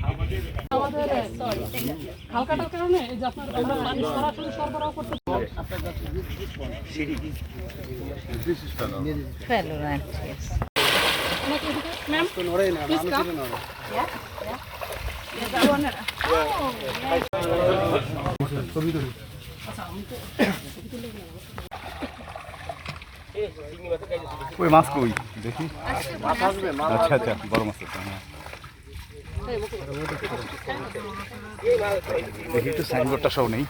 আমাদের খাল কাটার কারণে এই যে আপনার আমরা পানি সরাসরি সরবরাহ করতে ম্যাম ওই মাছ কই দেখি। আচ্ছা আচ্ছা, বড় মাছ আছে। দেখি একটু সাইনবোর্ডটা সব নেই।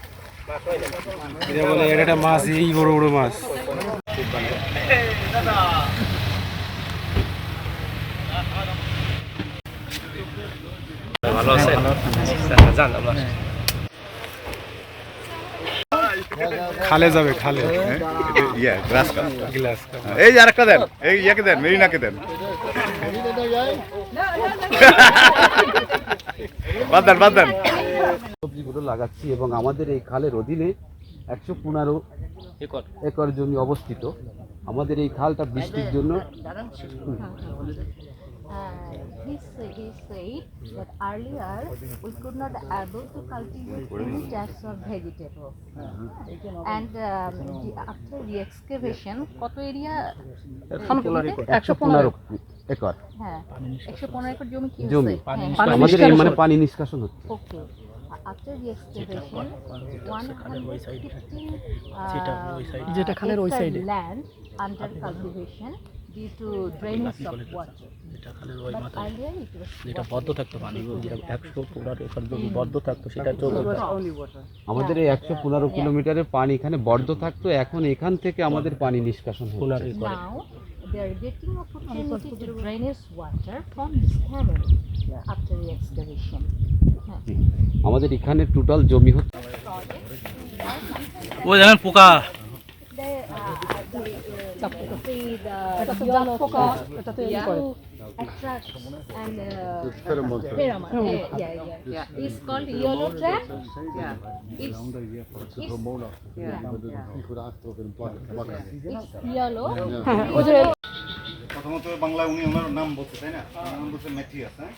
এটা বলে এটা মাছ, এই বড় বড় মাছ। ভালো আছে, জান আমরা খালে যাবে, খালে ইয়া গ্লাস কাপ, গ্লাস। এই যে আরেকটা দেন, এই ইয়াকে দেন, মেরিনাকে দেন। বাদ দেন, বাদ দেন। সবজিগুলো লাগাচ্ছি এবং আমাদের এই খালের অধীনে 115 একর জমি অবস্থিত। আমাদের এই খালটা বৃষ্টির জন্য He said that earlier we could not able to cultivate any types of vegetable, and after the excavation, কত এরিয়া? 115 একর। হ্যাঁ, 115 একর জমি কি জমি হচ্ছে? আমাদের এই মানে পানি নিষ্কাশন হচ্ছে। ওকে, after the excavation, 115 যেটা খালের ওই সাইডে land under cultivation due to drainage of water. যেটা বদ্ধ থাকতো পানি, 115 একর জমি বদ্ধ থাকতো, সেটা আমাদের এই 115 কিলোমিটারের পানি এখানে বদ্ধ থাকতো। এখন এখান থেকে আমাদের পানি নিষ্কাশন হচ্ছে। Now they are getting opportunity to drainage water from this canal after the excavation. আমাদের এখানে টোটাল জমি হচ্ছে ওই দেখেন পোকা, attract and pheromone. Yeah. It's called yellow trap. It's yellow. প্রথমত বাংলা উনি ওনার নাম বলছে, তাই না? ওনার নাম বলছে ম্যাথিয়াস। হ্যাঁ,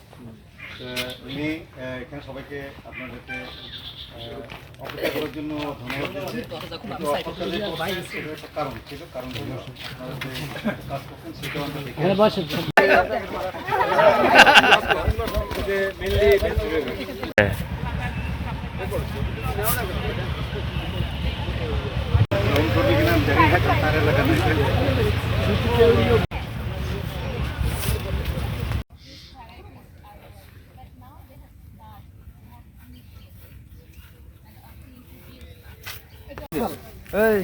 উনি এখানে সবাইকে আপনাদেরকে অপেক্ষা করার জন্য ধন্যবাদ দিচ্ছি। কারণ ছিল, কারণ হলো কাজ করছেন সেটাও আমরা দেখি। তার এলাকা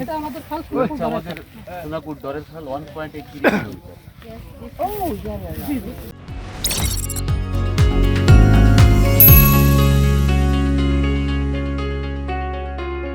এটা আমাদের খাল আমাদের সোনাপুর দরের খাল 1.8 কিলোমিটার।